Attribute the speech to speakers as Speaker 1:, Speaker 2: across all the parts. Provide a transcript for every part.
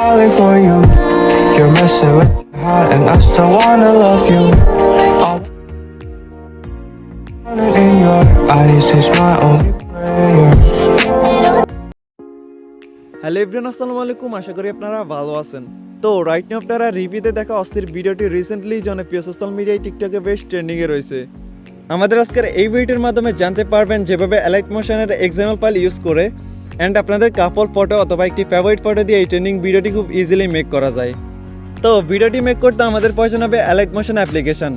Speaker 1: falling for you. You're messing with my heart and I still wanna love you. I want it in your eyes, it's my only prayer.
Speaker 2: Hello everyone, আসসালামু আলাইকুম। আশা করি আপনারা ভালো আছেন। তো right now আপনারা রিভিউতে দেখা অস্থির ভিডিওটি রিসেন্টলি জনপ্রিয় সোশ্যাল মিডিয়ায় টিকটকে বেশ ট্রেন্ডিংয়ে রয়েছে। আমাদের আজকের এই ভিডিওর মাধ্যমে জানতে পারবেন যেভাবে অ্যালাইটমোশনের এক্সএমএল ফাইল ইউজ করে অ্যান্ড আপনাদের কাপল ফটো অথবা একটি ফেভারিট ফটো দিয়ে এই ট্রেন্ডিং ভিডিওটি খুব ইজিলি মেক করা যায়। তো ভিডিওটি মেক করতে আমাদের প্রয়োজন হবে অ্যালাইটমোশন অ্যাপ্লিকেশন।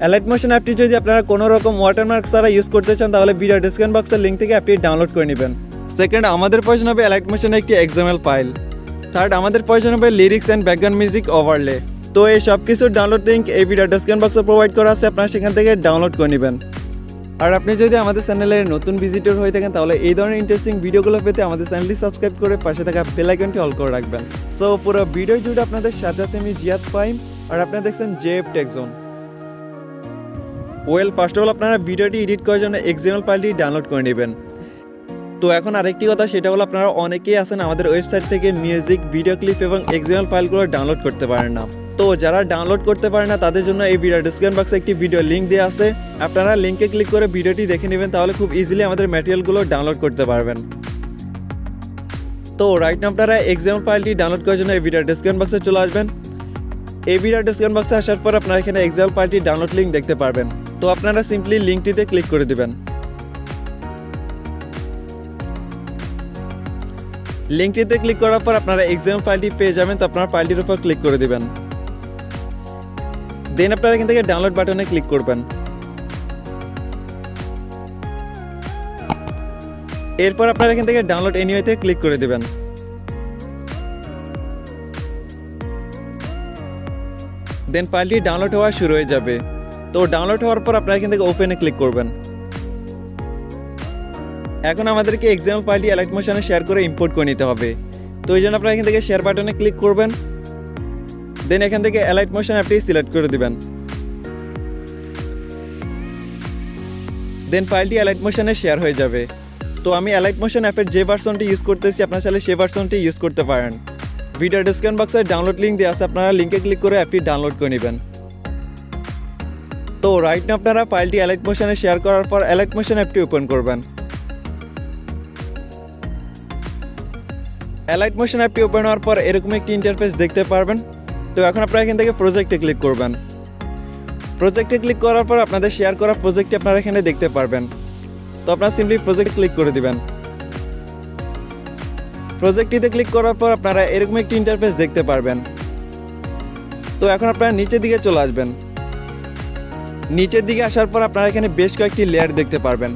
Speaker 2: অ্যালাইটমোশন অ্যাপটি যদি আপনারা কোনো রকম ওয়াটারমার্ক ছাড়া ইউজ করতে চান তাহলে ভিডিও ডিসক্রিপশন বক্সের লিঙ্ক থেকে অ্যাপটি ডাউনলোড করে নেবেন। সেকেন্ড, আমাদের প্রয়োজন হবে অ্যালাইটমোশনের একটি এক্সএমএল ফাইল। থার্ড, আমাদের প্রয়োজন হবে lyrics and background music overlay. তো এই সব কিছুর ডাউনলোড লিঙ্ক এই ভিডিও ডিসক্রিপশন বক্সে প্রোভাইড করা আছে, আপনারা সেখান থেকে ডাউনলোড করে নেবেন। আর আপনি যদি আমাদের চ্যানেলের নতুন ভিজিটর হয়ে থাকেন তাহলে এই ধরনের ইন্টারেস্টিং ভিডিওগুলো পেতে আমাদের চ্যানেলটি সাবস্ক্রাইব করে পাশে থাকা বেল আইকনটি অল করে রাখবেন। সো পুরো ভিডিও জুড়ে আপনাদের সাথে আছে আমি জিহাদ ফাহিম, আর আপনারা দেখছেন JF tech zone. First of all আপনারা ভিডিওটি এডিট করার জন্য এক্সএমএল ফাইলটি ডাউনলোড করে নেবেন। তো এখন আরেকটি কথা, সেটা হলো আপনারা অনেকেই আছেন আমাদের ওয়েবসাইট থেকে মিউজিক, ভিডিও ক্লিপ এবং এক্সএমএল ফাইলগুলো ডাউনলোড করতে পারেন না। তো যারা ডাউনলোড করতে পারেন না তাদের জন্য এই ভিডিও ডিসক্রিপশন বক্সে একটি ভিডিও লিঙ্ক দেওয়া আছে, আপনারা লিঙ্কে ক্লিক করে ভিডিওটি দেখে নেবেন, তাহলে খুব ইজিলি আমাদের ম্যাটেরিয়ালগুলো ডাউনলোড করতে পারবেন। তো রাইট নাও আপনারা এক্সএমএল ফাইলটি ডাউনলোড করার জন্য এই ভিডিও ডিসক্রিপশন বক্সে চলে আসবেন। এই ভিডিও ডিসক্রিপশন বক্সে আসার পর আপনারা এখানে এক্সএমএল ফাইলটি ডাউনলোড লিঙ্ক দেখতে পারবেন। তো আপনারা সিম্পলি লিঙ্কটিতে ক্লিক করে দিবেন। লিঙ্কটিতে ক্লিক করার পর আপনারা এক্সএমএল ফাইলটি পেয়ে যাবেন। তো আপনারা ফাইলটির উপর ক্লিক করে দিবেন। দেন আপনারা এখান থেকে ডাউনলোড বাটনে ক্লিক করবেন। এরপর আপনারা এখান থেকে ডাউনলোড এনিওয়েতে ক্লিক করে দিবেন। দেন ফাইলটি ডাউনলোড হওয়া শুরু হয়ে যাবে। তো ডাউনলোড হওয়ার পর আপনারা এখান থেকে ওপেনে ক্লিক করবেন। এখন আমাদেরকে এক্সএমএল ফাইলটি অ্যালাইটমোশনে শেয়ার করে ইম্পোর্ট করে নিতে হবে। তো এই জন্য আপনারা এখান থেকে শেয়ার বাটনে ক্লিক করবেন। দেন এখান থেকে অ্যালাইটমোশন অ্যাপটি সিলেক্ট করে দিবেন। দেন ফাইলটি অ্যালাইটমোশনে শেয়ার হয়ে যাবে। তো আমি অ্যালাইটমোশন অ্যাপের যে ভার্সনটি ইউজ করতেছি আপনারা চাইলে সেই ভার্সনটি ইউজ করতে পারেন। ভিডিও ডিসক্রিপশন বক্সে ডাউনলোড লিঙ্ক দেওয়া আছে, আপনারা লিঙ্কে ক্লিক করে অ্যাপটি ডাউনলোড করে নেবেন। তো রাইট নাও আপনারা ফাইলটি অ্যালাইটমোশনে শেয়ার করার পর অ্যালাইটমোশন অ্যাপটি ওপেন করবেন। অ্যালাইটমোশন অ্যাপটি ওপেন হওয়ার পর এরকম একটি ইন্টারফেস দেখতে পারবেন। তো এখন আপনারা এখান থেকে প্রজেক্টে ক্লিক করবেন। প্রজেক্টে ক্লিক করার পর আপনাদের শেয়ার করা প্রজেক্টটি আপনারা এখানে দেখতে পারবেন। তো আপনারা সিম্পলি প্রজেক্টে ক্লিক করে দিবেন। প্রজেক্টটিতে ক্লিক করার পর আপনারা এরকম একটি ইন্টারফেস দেখতে পারবেন। তো এখন আপনারা নিচের দিকে চলে আসবেন। নিচের দিকে আসার পর আপনারা এখানে বেশ কয়েকটি লেয়ার দেখতে পারবেন।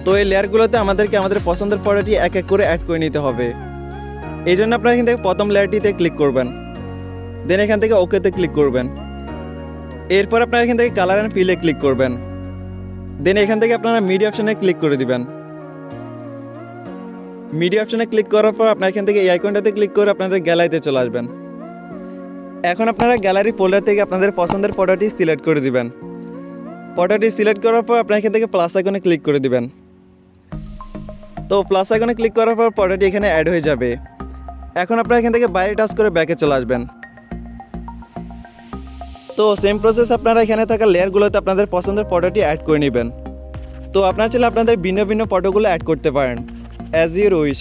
Speaker 2: তো এই লেয়ারগুলোতে আমাদেরকে আমাদের পছন্দের ফটোটি এক এক করে অ্যাড করে নিতে হবে। এই জন্য আপনারা এখান থেকে প্রথম লেয়ারটিতে ক্লিক করবেন। দেন এখান থেকে ওকেতে ক্লিক করবেন। এরপর আপনারা এখান থেকে কালার অ্যান্ড ফিলে ক্লিক করবেন। দেন এখান থেকে আপনারা মিডিয়া অপশনে ক্লিক করে দিবেন। মিডিয়া অপশনে ক্লিক করার পর আপনারা এখান থেকে এই আইকনটাতে ক্লিক করে আপনাদের গ্যালারিতে চলে আসবেন। এখন আপনারা গ্যালারি ফোল্ডার থেকে আপনাদের পছন্দের ফটোটি সিলেক্ট করে দিবেন। ফটোটি সিলেক্ট করার পর আপনারা এখান থেকে প্লাস আইকনে ক্লিক করে দিবেন। তো প্লাস আইকনে ক্লিক করার পর ফটোটি এখানে অ্যাড হয়ে যাবে। এখন আপনারা এখান থেকে বাইরে টাচ করে ব্যাকে চলে আসবেন। তো সেম প্রসেস আপনারা এখানে থাকা লেয়ারগুলোতে আপনাদের পছন্দের ফটোটি অ্যাড করে নেবেন। তো আপনারা চাইলে আপনাদের ভিন্ন ভিন্ন ফটোগুলো অ্যাড করতে পারেন অ্যাজ ইউর উইশ।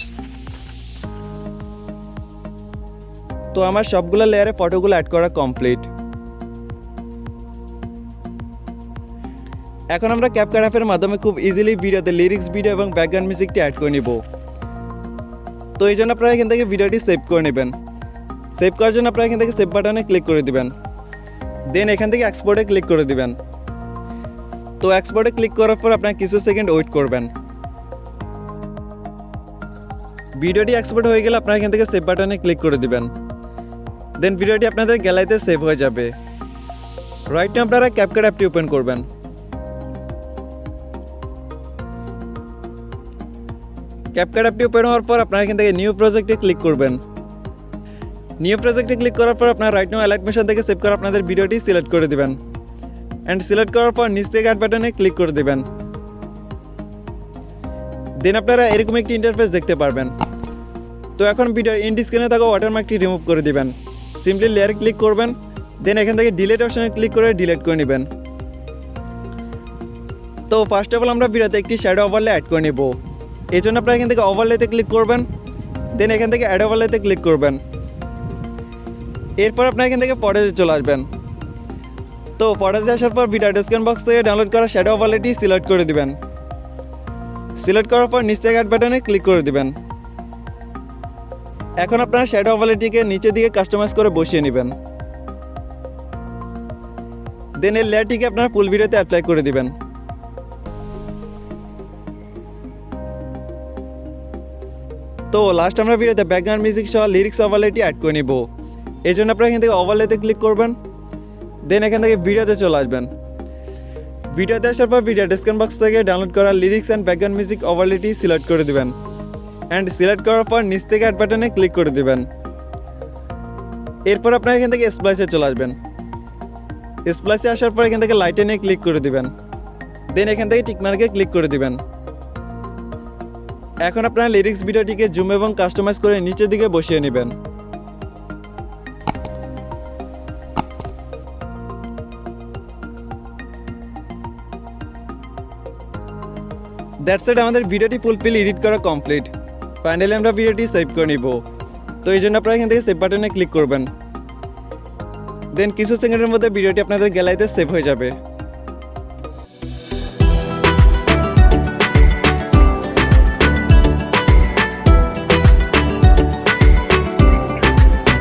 Speaker 2: তো আমার সবগুলো লেয়ারে ফটোগুলো অ্যাড করা কমপ্লিট। এখন আমরা ক্যাপকাট অ্যাপের মাধ্যমে খুব ইজিলি ভিডিওতে লিরিক্স, ভিডিও এবং ব্যাকগ্রাউন্ড মিউজিকটি অ্যাড করে নিব। তো এই জন্য আপনারা এখান থেকে ভিডিওটি সেভ করে নেবেন। সেভ করার জন্য আপনারা এখান থেকে সেভ বাটনে ক্লিক করে দিবেন। দেন এখান থেকে এক্সপোর্টে ক্লিক করে দিবেন। তো এক্সপোর্টে ক্লিক করার পর আপনারা কিছু সেকেন্ড ওয়েট করবেন। ভিডিওটি এক্সপোর্ট হয়ে গেলে আপনারা এখান থেকে সেভ বাটনে ক্লিক করে দিবেন। দেন ভিডিওটি আপনাদের গ্যালারিতে সেভ হয়ে যাবে। রাইট নাও আপনারা ক্যাপকাট অ্যাপটি ওপেন করবেন। ক্যাপকাট অ্যাপটি ওপেন হওয়ার পর আপনারা এখান থেকে নিউ প্রজেক্টে ক্লিক করবেন। নিউ প্রজেক্টে ক্লিক করার পর আপনারা রাইট নাও অ্যালাইটমোশন থেকে সেভ করা আপনাদের ভিডিওটি সিলেক্ট করে দিবেন। অ্যান্ড সিলেক্ট করার পর নিচ থেকে অ্যাড বাটনে ক্লিক করে দিবেন। দেন আপনারা এরকম একটি ইন্টারফেস দেখতে পারবেন। তো এখন ভিডিওর এন্ড স্ক্রিনে থাকা ওয়াটারমার্কটি রিমুভ করে দিবেন। সিম্পলি লেয়ারে ক্লিক করবেন, দেন এখান থেকে ডিলিট অপশনে ক্লিক করে ডিলিট করে নেবেন। তো ফার্স্ট অফ অল আমরা ভিডিওতে একটি শ্যাডো ওভারলে অ্যাড করে নেব। এই জন্য আপনারা এখান থেকে ওভারলেতে ক্লিক করবেন, দেন এখান থেকে অ্যাড ওভারলেতে ক্লিক করবেন। এরপর আপনারা এখান থেকে ফটোজে চলে আসবেন। তো ফটোজে আসার পর ভিডিও ডেসক্রিপশন বক্স থেকে ডাউনলোড করা শ্যাডো ওভারলেটি সিলেক্ট করে দিবেন। সিলেক্ট করার পর নিচে অ্যাড বাটনে ক্লিক করে দিবেন। এখন আপনারা শ্যাডো ওভারলেটিকে নিচের দিকে কাস্টমাইজ করে বসিয়ে নেবেন। দেন এই লেয়ারটিকে আপনারা ফুল ভিডিওতে অ্যাপ্লাই করে দিবেন। তো লাস্ট আমরা ভিডিওতে ব্যাকগ্রাউন্ড মিউজিক সহ লিরিক্স ওভারলেটি অ্যাড করে নিব। এই জন্য আপনারা এখান থেকে ওভারলেতে ক্লিক করবেন, দেন এখান থেকে ভিডিওতে চলে আসবেন। ভিডিওতে আসার পর ভিডিও ডেসক্রিপশন বক্স থেকে ডাউনলোড করা লিরিক্স অ্যান্ড ব্যাকগ্রাউন্ড মিউজিক ওভারলেটি সিলেক্ট করে দিবেন। অ্যান্ড সিলেক্ট করার পর নিচ থেকে অ্যাড বাটনে ক্লিক করে দিবেন। এরপর আপনারা এখান থেকে স্প্লাইসে চলে আসবেন। স্প্লাইসে আসার পর এখান থেকে লাইটে নিয়ে ক্লিক করে দিবেন, দেন এখান থেকে টিকমার্কে ক্লিক করে দিবেন। এখন আপনারা লিরিক্স ভিডিওটিকে জুম এবং কাস্টমাইজ করে নিচের দিকে বসিয়ে নেবেন। দ্যাটস ইট, আমাদের ভিডিওটি ফুলফিল এডিট করা কমপ্লিট। ফাইনালি আমরা ভিডিওটি সেভ করে নিব। তো এই জন্য আপনারা এখান থেকে সেভ বাটনে ক্লিক করবেন, দেন কিছু সেকেন্ডের মধ্যে ভিডিওটি আপনাদের গ্যালারিতে সেভ হয়ে যাবে।